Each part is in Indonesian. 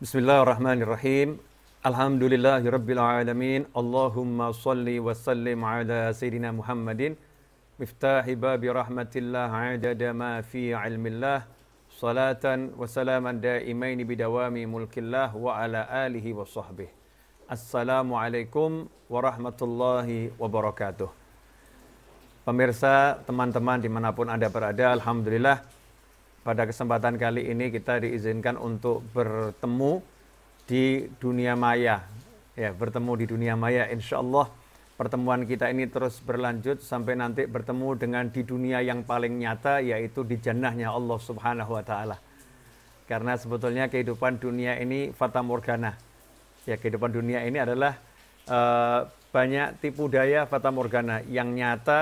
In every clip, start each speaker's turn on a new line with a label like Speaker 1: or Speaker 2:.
Speaker 1: Bismillahirrahmanirrahim. Alhamdulillahirabbil alamin. Allahumma shalli wa sallim ala sayidina Muhammadin miftahi babi rahmatillah adada ma fi ilmillah salatan wa salaman daimaini bidawami mulkillah wa ala alihi wa sahbihi. Assalamualaikum warahmatullahi wabarakatuh. Pemirsa, teman-teman dimanapun Anda berada, alhamdulillah pada kesempatan kali ini kita diizinkan untuk bertemu di dunia maya. Ya, bertemu di dunia maya. Insya Allah pertemuan kita ini terus berlanjut sampai nanti bertemu dengan di dunia yang paling nyata, yaitu di jannahnya Allah Subhanahu wa Ta'ala. Karena sebetulnya kehidupan dunia ini fata morgana. Ya, kehidupan dunia ini adalah banyak tipu daya fata morgana. Yang nyata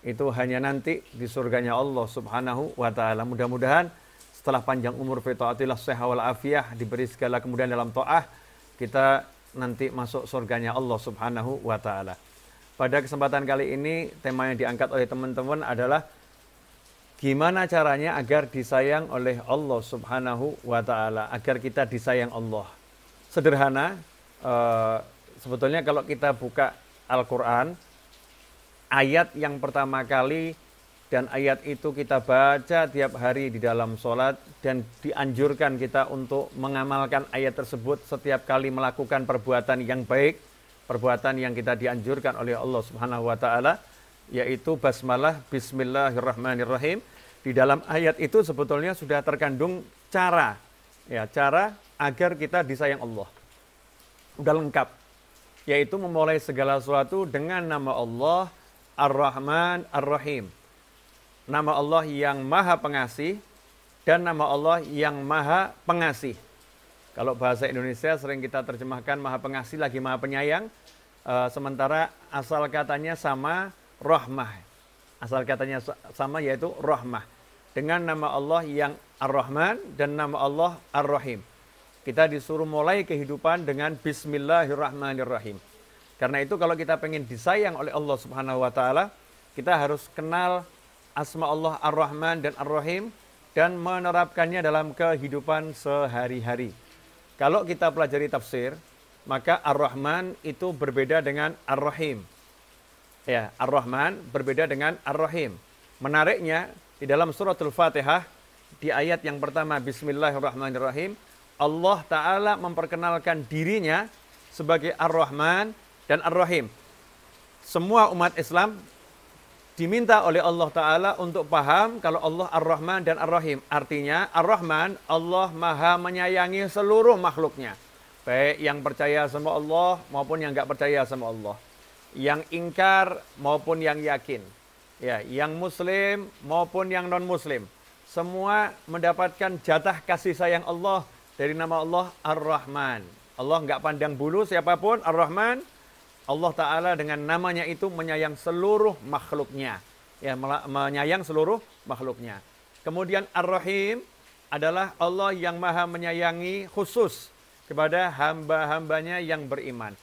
Speaker 1: itu hanya nanti di surganya Allah Subhanahu wa Ta'ala. Mudah-mudahan setelah panjang umur fi taatillah sehat wal afiyah, diberi segala kemudahan dalam taat, kita nanti masuk surganya Allah Subhanahu wa Ta'ala. Pada kesempatan kali ini tema yang diangkat oleh teman-teman adalah gimana caranya agar disayang oleh Allah Subhanahu wa Ta'ala, agar kita disayang Allah. Sederhana, sebetulnya kalau kita buka Al-Quran, ayat yang pertama kali dan ayat itu kita baca tiap hari di dalam sholat, dan dianjurkan kita untuk mengamalkan ayat tersebut setiap kali melakukan perbuatan yang baik, perbuatan yang kita dianjurkan oleh Allah Subhanahu wa Ta'ala, yaitu basmalah, bismillahirrahmanirrahim. Di dalam ayat itu sebetulnya sudah terkandung cara agar kita disayang Allah. Udah lengkap, yaitu memulai segala sesuatu dengan nama Allah Ar-Rahman Ar-Rahim. Nama Allah yang Maha Pengasih dan nama Allah yang Maha Pengasih. Kalau bahasa Indonesia sering kita terjemahkan Maha Pengasih lagi Maha Penyayang, sementara asal katanya sama, Rahmah. Asal katanya sama, yaitu Rahmah. Dengan nama Allah yang Ar-Rahman dan nama Allah Ar-Rahim. Kita disuruh mulai kehidupan dengan Bismillahirrahmanirrahim. Karena itu kalau kita pengen disayang oleh Allah Subhanahu wa Ta'ala, kita harus kenal asma Allah Ar-Rahman dan Ar-Rahim dan menerapkannya dalam kehidupan sehari-hari. Kalau kita pelajari tafsir, maka Ar-Rahman itu berbeda dengan Ar-Rahim. Ya, Ar-Rahman berbeda dengan Ar-Rahim. Menariknya, di dalam suratul Fatihah, di ayat yang pertama, Bismillahirrahmanirrahim, Allah Ta'ala memperkenalkan dirinya sebagai Ar-Rahman dan Ar-Rahim. Semua umat Islam diminta oleh Allah Ta'ala untuk paham kalau Allah Ar-Rahman dan Ar-Rahim. Artinya Ar-Rahman, Allah Maha menyayangi seluruh makhluknya. Baik yang percaya sama Allah maupun yang nggak percaya sama Allah. Yang ingkar maupun yang yakin. Ya, yang muslim maupun yang non-muslim. Semua mendapatkan jatah kasih sayang Allah dari nama Allah Ar-Rahman. Allah nggak pandang bulu siapapun, Ar-Rahman. Allah Ta'ala dengan namanya itu menyayang seluruh makhluknya. Ya, menyayang seluruh makhluknya. Kemudian Ar-Rahim adalah Allah yang Maha menyayangi khusus kepada hamba-hambanya yang beriman.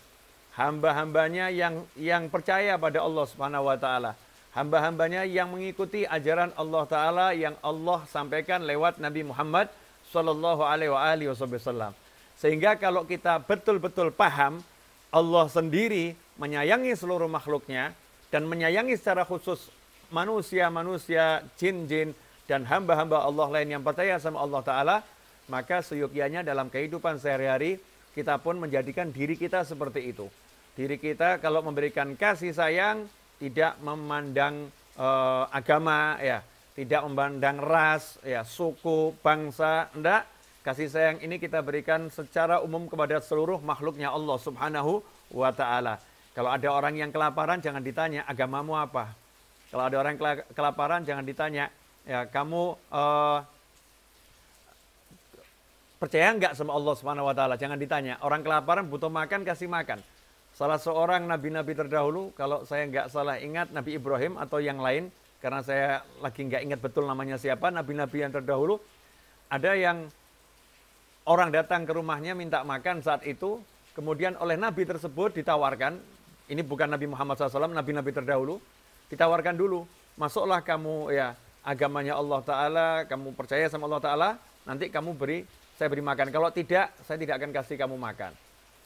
Speaker 1: Hamba-hambanya yang percaya pada Allah Subhanahu wa Ta'ala. Hamba-hambanya yang mengikuti ajaran Allah Ta'ala yang Allah sampaikan lewat Nabi Muhammad sallallahu alaihi wasallam. Sehingga kalau kita betul-betul paham Allah sendiri menyayangi seluruh makhluknya dan menyayangi secara khusus manusia-manusia, jin-jin, dan hamba-hamba Allah lain yang percaya sama Allah Ta'ala, maka seyukianya dalam kehidupan sehari-hari kita pun menjadikan diri kita seperti itu. Diri kita kalau memberikan kasih sayang tidak memandang agama, ya, tidak memandang ras, ya, suku, bangsa, enggak. Kasih sayang ini kita berikan secara umum kepada seluruh makhluknya Allah Subhanahu wa Ta'ala. Kalau ada orang yang kelaparan, jangan ditanya agamamu apa. Kalau ada orang kelaparan, jangan ditanya, ya, kamu percaya enggak sama Allah Subhanahu wa Ta'ala? Jangan ditanya. Orang kelaparan butuh makan, kasih makan. Salah seorang nabi-nabi terdahulu, kalau saya enggak salah ingat, Nabi Ibrahim atau yang lain, karena saya lagi enggak ingat betul namanya siapa, nabi-nabi yang terdahulu, ada yang orang datang ke rumahnya minta makan saat itu, kemudian oleh Nabi tersebut ditawarkan, ini bukan Nabi Muhammad SAW, Nabi-Nabi terdahulu, ditawarkan dulu, masuklah kamu ya agamanya Allah Ta'ala, kamu percaya sama Allah Ta'ala, nanti kamu beri saya beri makan. Kalau tidak, saya tidak akan kasih kamu makan.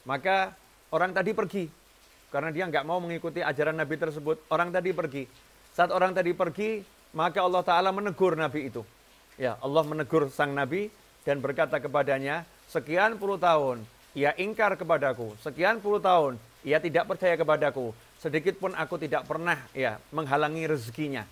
Speaker 1: Maka orang tadi pergi. Karena dia nggak mau mengikuti ajaran Nabi tersebut. Orang tadi pergi. Saat orang tadi pergi, maka Allah Ta'ala menegur Nabi itu. Ya, Allah menegur sang Nabi dan berkata kepadanya, sekian puluh tahun ia ingkar kepadaku. Sekian puluh tahun ia tidak percaya kepadaku. Sedikit pun aku tidak pernah menghalangi rezekinya.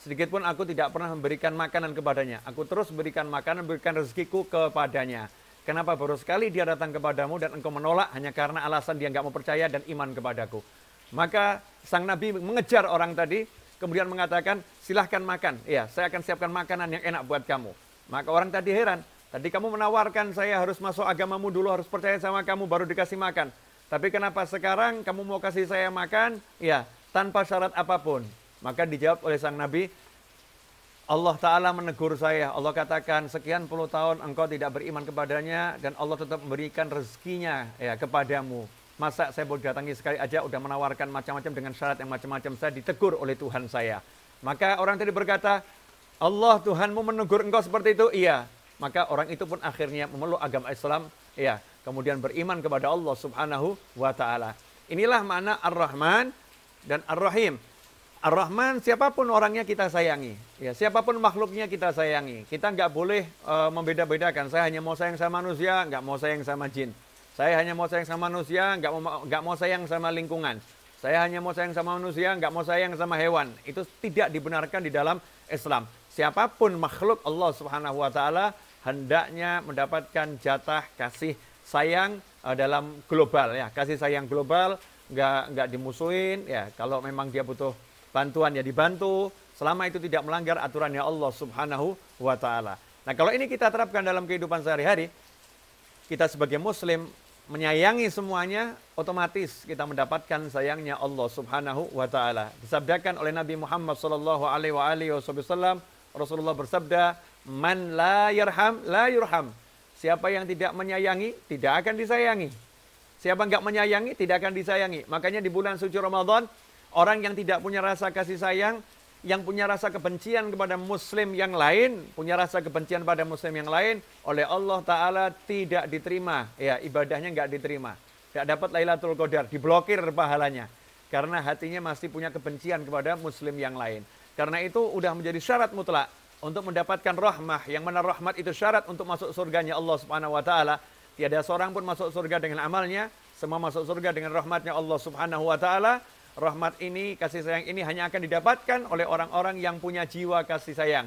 Speaker 1: Sedikit pun aku tidak pernah memberikan makanan kepadanya. Aku terus berikan makanan, berikan rezekiku kepadanya. Kenapa baru sekali dia datang kepadamu dan engkau menolak hanya karena alasan dia nggak mau percaya dan iman kepadaku. Maka sang Nabi mengejar orang tadi, kemudian mengatakan, silahkan makan. Ya, saya akan siapkan makanan yang enak buat kamu. Maka orang tadi heran, tadi kamu menawarkan saya harus masuk agamamu dulu, harus percaya sama kamu, baru dikasih makan. Tapi kenapa sekarang kamu mau kasih saya makan? Ya, tanpa syarat apapun. Maka dijawab oleh sang Nabi, Allah Ta'ala menegur saya. Allah katakan, sekian puluh tahun engkau tidak beriman kepadanya, dan Allah tetap memberikan rezekinya kepadamu. Masa saya baru datangi sekali aja udah menawarkan macam-macam dengan syarat yang macam-macam. Saya ditegur oleh Tuhan saya. Maka orang tadi berkata, Allah Tuhanmu menegur engkau seperti itu? Iya. Maka orang itu pun akhirnya memeluk agama Islam. Ya, kemudian beriman kepada Allah Subhanahu wa Ta'ala. Inilah makna Ar-Rahman dan Ar-Rahim. Ar-Rahman, siapapun orangnya kita sayangi. Ya, siapapun makhluknya kita sayangi. Kita nggak boleh membeda-bedakan. Saya hanya mau sayang sama manusia, nggak mau sayang sama jin. Saya hanya mau sayang sama manusia, nggak mau sayang sama lingkungan. Saya hanya mau sayang sama manusia, nggak mau sayang sama hewan. Itu tidak dibenarkan di dalam Islam. Siapapun makhluk Allah Subhanahu wa Ta'ala hendaknya mendapatkan jatah kasih sayang dalam global, ya. Kasih sayang global, nggak dimusuhin, ya. Kalau memang dia butuh bantuan ya dibantu, selama itu tidak melanggar aturannya Allah Subhanahu wa Ta'ala. Nah, kalau ini kita terapkan dalam kehidupan sehari-hari, kita sebagai muslim menyayangi semuanya, otomatis kita mendapatkan sayangnya Allah Subhanahu wa Ta'ala. Disabdakan oleh Nabi Muhammad sallallahu alaihi wasallam, Rasulullah bersabda, "Man la yarham la yurham." Siapa yang tidak menyayangi tidak akan disayangi. Siapa enggak menyayangi tidak akan disayangi. Makanya di bulan suci Ramadan, orang yang tidak punya rasa kasih sayang, yang punya rasa kebencian kepada muslim yang lain, punya rasa kebencian pada muslim yang lain, oleh Allah Ta'ala tidak diterima. Ya, ibadahnya nggak diterima. Tidak dapat Lailatul Qadar, diblokir pahalanya. Karena hatinya masih punya kebencian kepada muslim yang lain. Karena itu udah menjadi syarat mutlak untuk mendapatkan rahmah. Yang mana rahmat itu syarat untuk masuk surganya Allah Subhanahu wa Ta'ala. Tiada seorang pun masuk surga dengan amalnya, semua masuk surga dengan rahmatnya Allah Subhanahu wa Ta'ala. Rahmat ini, kasih sayang ini hanya akan didapatkan oleh orang-orang yang punya jiwa kasih sayang.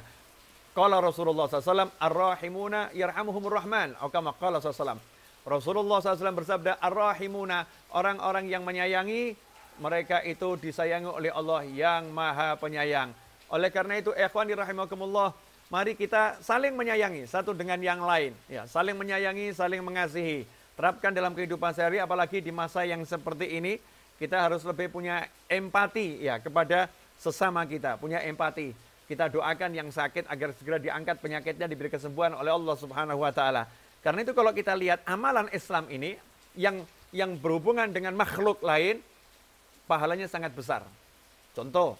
Speaker 1: Qala Rasulullah SAW, Ar-Rahimuna yarhamuhumur Rahman. Atau kama qala SAW. Rasulullah SAW bersabda, Ar-Rahimuna, orang-orang yang menyayangi, mereka itu disayangi oleh Allah yang maha penyayang. Oleh karena itu, ikhwani rahimakumullah, mari kita saling menyayangi satu dengan yang lain. Ya, saling menyayangi, saling mengasihi. Terapkan dalam kehidupan sehari, apalagi di masa yang seperti ini. Kita harus lebih punya empati ya kepada sesama kita, punya empati. Kita doakan yang sakit agar segera diangkat penyakitnya, diberi kesembuhan oleh Allah Subhanahu wa Ta'ala. Karena itu kalau kita lihat amalan Islam ini yang berhubungan dengan makhluk lain, pahalanya sangat besar. Contoh,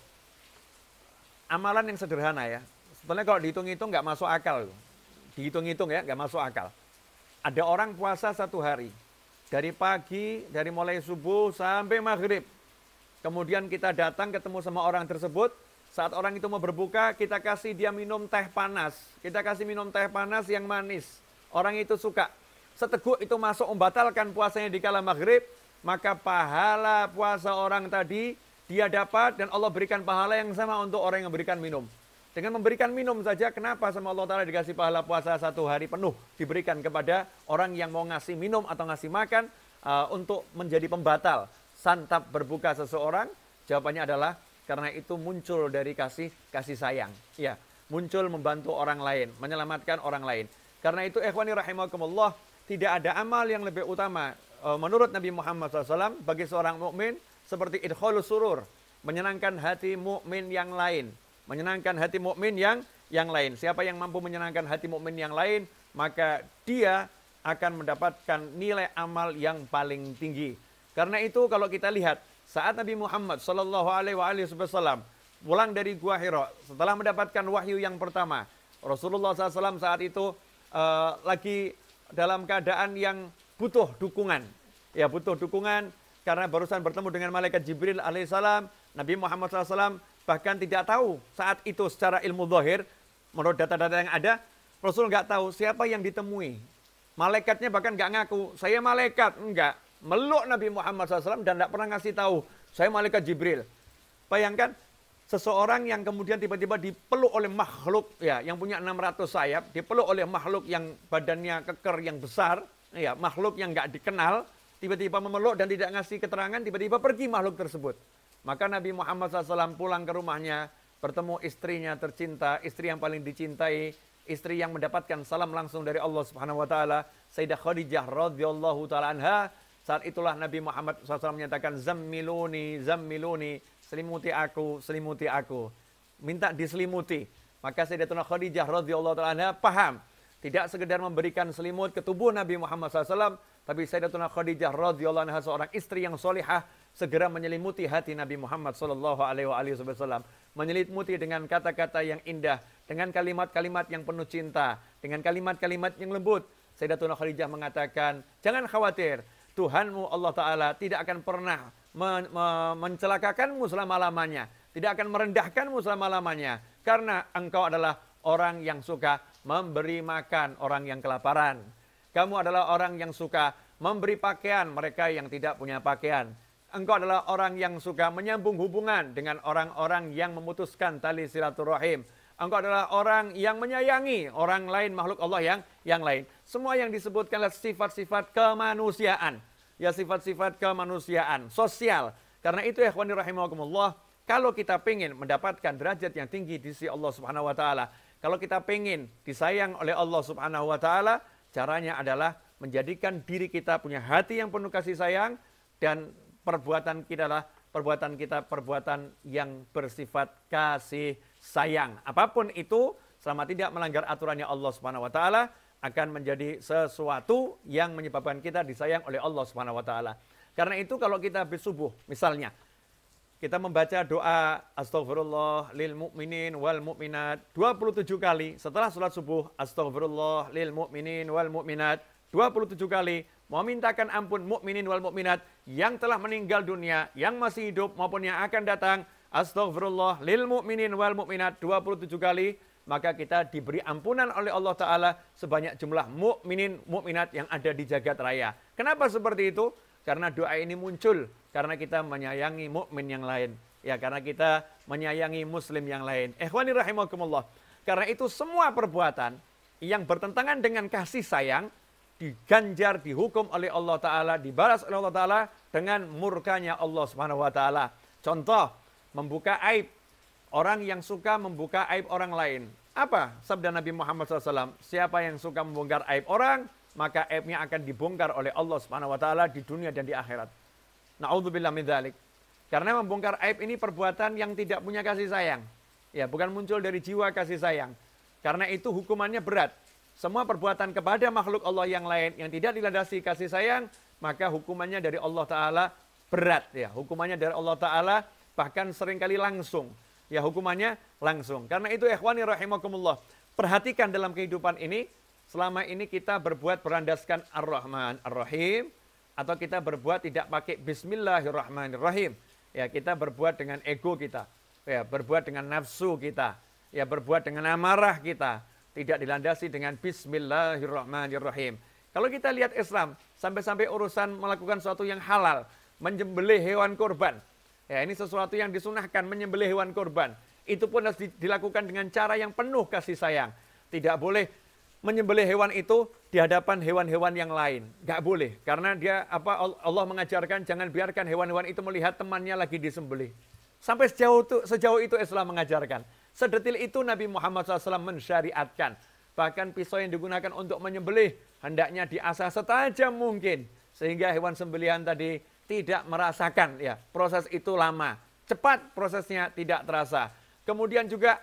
Speaker 1: amalan yang sederhana ya. Sebenarnya kalau dihitung-hitung nggak masuk akal. Dihitung-hitung ya, nggak masuk akal. Ada orang puasa 1 hari. Dari pagi, dari mulai subuh sampai maghrib. Kemudian kita datang ketemu sama orang tersebut. Saat orang itu mau berbuka, kita kasih dia minum teh panas. Kita kasih minum teh panas yang manis. Orang itu suka. Seteguk itu masuk membatalkan puasanya di kala maghrib. Maka pahala puasa orang tadi, dia dapat dan Allah berikan pahala yang sama untuk orang yang memberikan minum. Dengan memberikan minum saja, kenapa sama Allah Ta'ala dikasih pahala puasa 1 hari penuh diberikan kepada orang yang mau ngasih minum atau ngasih makan untuk menjadi pembatal santap berbuka seseorang? Jawabannya adalah karena itu muncul dari kasih sayang. Ya, muncul membantu orang lain, menyelamatkan orang lain. Karena itu ikhwani rahimakumullah, tidak ada amal yang lebih utama menurut Nabi Muhammad SAW bagi seorang mukmin seperti idkhalus surur, menyenangkan hati mukmin yang lain. Menyenangkan hati mukmin yang lain. Siapa yang mampu menyenangkan hati mukmin yang lain, maka dia akan mendapatkan nilai amal yang paling tinggi. Karena itu kalau kita lihat saat Nabi Muhammad sallallahu alaihi wasallam pulang dari Gua Hira setelah mendapatkan wahyu yang pertama, Rasulullah SAW saat itu lagi dalam keadaan yang butuh dukungan. Ya, butuh dukungan karena barusan bertemu dengan malaikat Jibril alaihissalam. Nabi Muhammad SAW bahkan tidak tahu saat itu secara ilmu zahir, menurut data-data yang ada, Rasul nggak tahu siapa yang ditemui. Malaikatnya bahkan nggak ngaku, saya malaikat. Enggak. Meluk Nabi Muhammad SAW dan tidak pernah ngasih tahu, saya malaikat Jibril. Bayangkan, seseorang yang kemudian tiba-tiba dipeluk oleh makhluk ya yang punya 600 sayap, dipeluk oleh makhluk yang badannya keker yang besar, ya makhluk yang nggak dikenal, tiba-tiba memeluk dan tidak ngasih keterangan, tiba-tiba pergi makhluk tersebut. Maka Nabi Muhammad SAW pulang ke rumahnya, bertemu istrinya tercinta, istri yang paling dicintai, istri yang mendapatkan salam langsung dari Allah Subhanahu Wa Taala, Sayyidah Khadijah radhiyallahu taala anha. Saat itulah Nabi Muhammad SAW menyatakan, zammiluni, zammiluni, selimuti aku, selimuti aku. Minta diselimuti. Maka Sayyidatuna Khadijah radhiyallahu taala anha paham. Tidak sekedar memberikan selimut ke tubuh Nabi Muhammad SAW, tapi Sayyidatuna Khadijah radhiyallahu anha seorang istri yang solihah, segera menyelimuti hati Nabi Muhammad SAW. Menyelimuti dengan kata-kata yang indah, dengan kalimat-kalimat yang penuh cinta, dengan kalimat-kalimat yang lembut. Sayyidatuna Khadijah mengatakan, jangan khawatir, Tuhanmu Allah Ta'ala tidak akan pernah mencelakakanmu selama-lamanya. Tidak akan merendahkanmu selama-lamanya. Karena engkau adalah orang yang suka memberi makan orang yang kelaparan. Kamu adalah orang yang suka memberi pakaian mereka yang tidak punya pakaian. Engkau adalah orang yang suka menyambung hubungan dengan orang-orang yang memutuskan tali silaturahim. Engkau adalah orang yang menyayangi orang lain, makhluk Allah yang lain. Semua yang disebutkan adalah sifat-sifat kemanusiaan. Ya, sifat-sifat kemanusiaan, sosial. Karena itu, ikhwani rahimakumullah, kalau kita ingin mendapatkan derajat yang tinggi di sisi Allah Subhanahu Wa Taala, kalau kita ingin disayang oleh Allah Subhanahu Wa Taala, caranya adalah menjadikan diri kita punya hati yang penuh kasih sayang, dan perbuatan kita perbuatan yang bersifat kasih sayang. Apapun itu, selama tidak melanggar aturannya Allah Subhanahu Wa Taala, akan menjadi sesuatu yang menyebabkan kita disayang oleh Allah Subhanahu Wa Taala. Karena itu kalau kita habis subuh, misalnya kita membaca doa astaghfirullah lil mu'minin wal mu'minat 27 kali setelah sholat subuh, astaghfirullah lil mu'minin wal mu'minat 27 kali, memintakan ampun mukminin wal mukminat yang telah meninggal dunia, yang masih hidup maupun yang akan datang, astaghfirullah lil mu'minin wal mu'minat 27 kali, maka kita diberi ampunan oleh Allah Ta'ala sebanyak jumlah mukminin mukminat yang ada di jagat raya. Kenapa seperti itu? Karena doa ini muncul karena kita menyayangi mukmin yang lain, ya, karena kita menyayangi muslim yang lain. Ikhwani rahimakumullah. Karena itu semua perbuatan yang bertentangan dengan kasih sayang diganjar, dihukum oleh Allah Ta'ala, dibalas oleh Allah Ta'ala dengan murkanya Allah Subhanahu Wa Ta'ala. Contoh, membuka aib. Orang yang suka membuka aib orang lain. Apa sabda Nabi Muhammad SAW? Siapa yang suka membongkar aib orang, maka aibnya akan dibongkar oleh Allah Subhanahu Wa Ta'ala di dunia dan di akhirat. Na'udzubillah min dzalik. Karena membongkar aib ini perbuatan yang tidak punya kasih sayang. Ya, bukan muncul dari jiwa kasih sayang. Karena itu hukumannya berat. Semua perbuatan kepada makhluk Allah yang lain yang tidak dilandasi kasih sayang, maka hukumannya dari Allah Ta'ala berat. Ya, hukumannya dari Allah Ta'ala bahkan seringkali langsung. Ya, hukumannya langsung. Karena itu, ikhwani rahimakumullah, perhatikan dalam kehidupan ini, selama ini kita berbuat berandaskan Ar-Rahman Ar-Rahim, atau kita berbuat tidak pakai Bismillahirrahmanirrahim. Ya, kita berbuat dengan ego kita. Ya, berbuat dengan nafsu kita. Ya, berbuat dengan amarah kita. Tidak dilandasi dengan Bismillahirrahmanirrahim. Kalau kita lihat Islam, sampai-sampai urusan melakukan sesuatu yang halal, menyembelih hewan korban. Ya, ini sesuatu yang disunahkan, menyembelih hewan korban. Itu pun harus dilakukan dengan cara yang penuh kasih sayang. Tidak boleh menyembelih hewan itu di hadapan hewan-hewan yang lain. Nggak boleh. Karena Allah mengajarkan jangan biarkan hewan-hewan itu melihat temannya lagi disembelih. Sampai sejauh itu Islam mengajarkan. Sedetil itu Nabi Muhammad SAW mensyariatkan. Bahkan pisau yang digunakan untuk menyembelih hendaknya diasah setajam mungkin. Sehingga hewan sembelihan tadi tidak merasakan, ya, proses itu lama. Cepat prosesnya, tidak terasa. Kemudian juga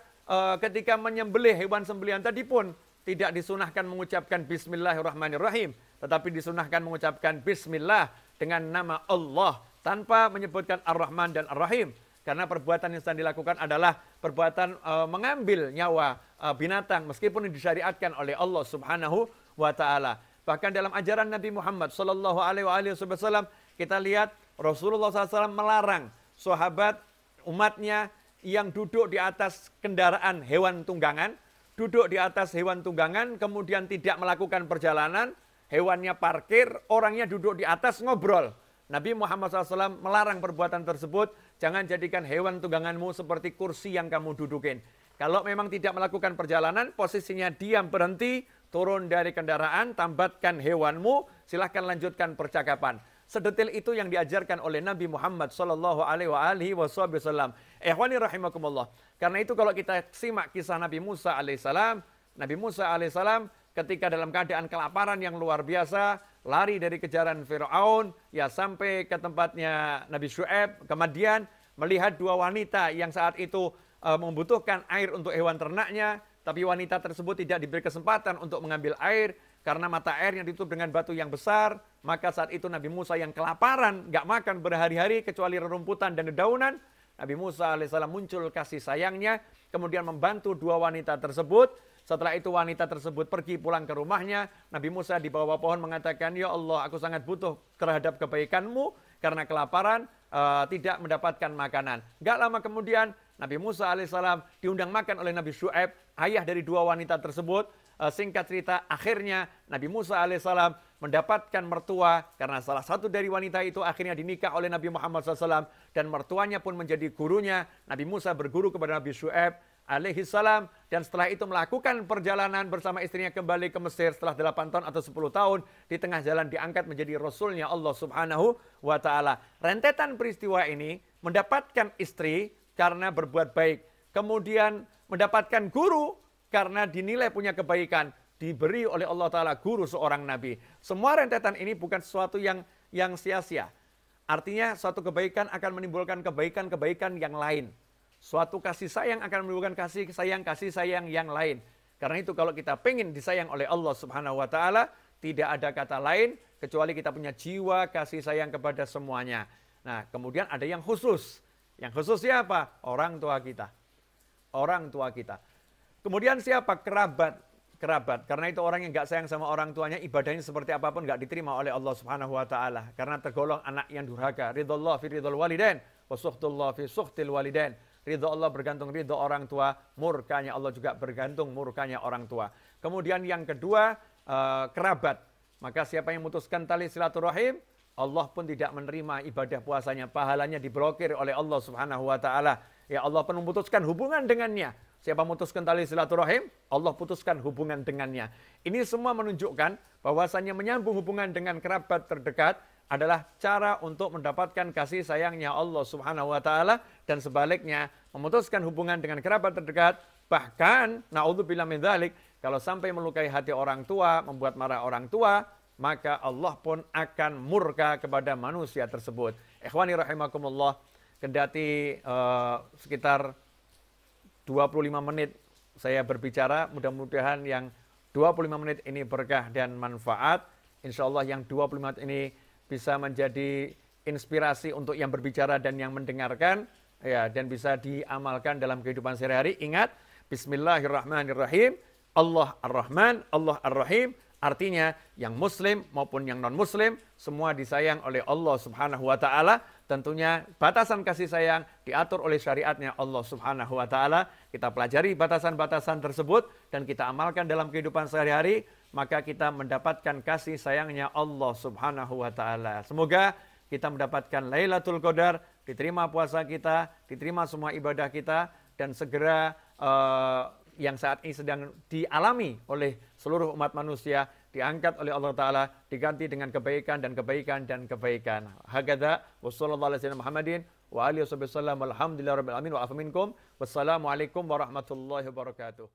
Speaker 1: ketika menyembelih hewan sembelihan tadi pun tidak disunahkan mengucapkan Bismillahirrahmanirrahim. Tetapi disunahkan mengucapkan Bismillah dengan nama Allah tanpa menyebutkan Ar-Rahman dan Ar-Rahim. Karena perbuatan yang sedang dilakukan adalah perbuatan mengambil nyawa binatang meskipun disyariatkan oleh Allah Subhanahu Wa Ta'ala. Bahkan dalam ajaran Nabi Muhammad Sallallahu Alaihi Wasallam kita lihat Rasulullah SAW melarang sahabat umatnya yang duduk di atas kendaraan hewan tunggangan, duduk di atas hewan tunggangan, kemudian tidak melakukan perjalanan, hewannya parkir, orangnya duduk di atas ngobrol. Nabi Muhammad SAW melarang perbuatan tersebut. Jangan jadikan hewan tungganganmu seperti kursi yang kamu dudukin. Kalau memang tidak melakukan perjalanan, posisinya diam berhenti, turun dari kendaraan, tambatkan hewanmu, silahkan lanjutkan percakapan. Sedetil itu yang diajarkan oleh Nabi Muhammad Sallallahu Alaihi Wasallam. Ikhwani rahimakumullah. Karena itu kalau kita simak kisah Nabi Musa alaihissalam, Nabi Musa alaihissalam ketika dalam keadaan kelaparan yang luar biasa, lari dari kejaran Firaun, ya sampai ke tempatnya Nabi Syu'aib, kemudian melihat dua wanita yang saat itu membutuhkan air untuk hewan ternaknya, tapi wanita tersebut tidak diberi kesempatan untuk mengambil air karena mata airnya ditutup dengan batu yang besar. Maka saat itu Nabi Musa yang kelaparan, nggak makan berhari-hari kecuali rerumputan dan dedaunan, Nabi Musa alaihissalam muncul kasih sayangnya, kemudian membantu dua wanita tersebut. Setelah itu wanita tersebut pergi pulang ke rumahnya. Nabi Musa di bawah pohon mengatakan, ya Allah, aku sangat butuh terhadap kebaikanmu karena kelaparan, tidak mendapatkan makanan. Gak lama kemudian Nabi Musa alaihissalam diundang makan oleh Nabi Syu'aib, ayah dari dua wanita tersebut. Singkat cerita, akhirnya Nabi Musa alaihissalam mendapatkan mertua karena salah satu dari wanita itu akhirnya dinikah oleh Nabi Muhammad SAW dan mertuanya pun menjadi gurunya. Nabi Musa berguru kepada Nabi Syu'aib alaihissalam dan setelah itu melakukan perjalanan bersama istrinya kembali ke Mesir setelah 8 tahun atau 10 tahun. Di tengah jalan diangkat menjadi Rasulnya Allah Subhanahu wa Ta'ala. Rentetan peristiwa ini mendapatkan istri karena berbuat baik, kemudian mendapatkan guru karena dinilai punya kebaikan, diberi oleh Allah Ta'ala guru seorang Nabi. Semua rentetan ini bukan sesuatu yang sia-sia. Artinya suatu kebaikan akan menimbulkan kebaikan-kebaikan yang lain. Suatu kasih sayang akan menimbulkan kasih sayang yang lain. Karena itu kalau kita pengen disayang oleh Allah Subhanahu wa Ta'ala, tidak ada kata lain kecuali kita punya jiwa kasih sayang kepada semuanya. Nah, kemudian ada yang khusus. Yang khusus siapa? Orang tua kita. Orang tua kita. Kemudian siapa? Kerabat. Kerabat. Karena itu orang yang nggak sayang sama orang tuanya, ibadahnya seperti apapun nggak diterima oleh Allah Subhanahu wa Ta'ala. Karena tergolong anak yang durhaka. Ridhullah fi ridhul walidain, wa sukhtullah fi sukhtil walidain. Ridho Allah bergantung ridho orang tua, murkanya Allah juga bergantung murkanya orang tua. Kemudian yang kedua, kerabat. Maka siapa yang memutuskan tali silaturahim, Allah pun tidak menerima ibadah puasanya, pahalanya diblokir oleh Allah Subhanahu wa Ta'ala. Ya Allah pun memutuskan hubungan dengannya. Siapa memutuskan tali silaturahim, Allah putuskan hubungan dengannya. Ini semua menunjukkan bahwasannya menyambung hubungan dengan kerabat terdekat adalah cara untuk mendapatkan kasih sayangnya Allah Subhanahu wa Ta'ala, dan sebaliknya memutuskan hubungan dengan kerabat terdekat, bahkan naudzubillah min dzalik, kalau sampai melukai hati orang tua, membuat marah orang tua, maka Allah pun akan murka kepada manusia tersebut. Ikhwani rahimakumullah, kendati sekitar 25 menit saya berbicara, mudah-mudahan yang 25 menit ini berkah dan manfaat. Insya Allah yang 25 menit ini bisa menjadi inspirasi untuk yang berbicara dan yang mendengarkan, ya, dan bisa diamalkan dalam kehidupan sehari-hari. Ingat, Bismillahirrahmanirrahim, Allah Ar-Rahman, Allah Ar-Rahim. Artinya yang muslim maupun yang non-muslim semua disayang oleh Allah Subhanahu wa Ta'ala. Tentunya batasan kasih sayang diatur oleh syariatnya Allah Subhanahu wa Ta'ala. Kita pelajari batasan-batasan tersebut dan kita amalkan dalam kehidupan sehari-hari, maka kita mendapatkan kasih sayangnya Allah Subhanahu wa Ta'ala. Semoga kita mendapatkan Lailatul Qadar, diterima puasa kita, diterima semua ibadah kita, dan segera yang saat ini sedang dialami oleh seluruh umat manusia diangkat oleh Allah Ta'ala, diganti dengan kebaikan dan kebaikan dan kebaikan. Hakadha wa sallallahu alaihi Muhammadin wa alihi wasallam, walhamdulillahi rabbil alamin wa afa minkum. Wassalamualaikum warahmatullahi wabarakatuh.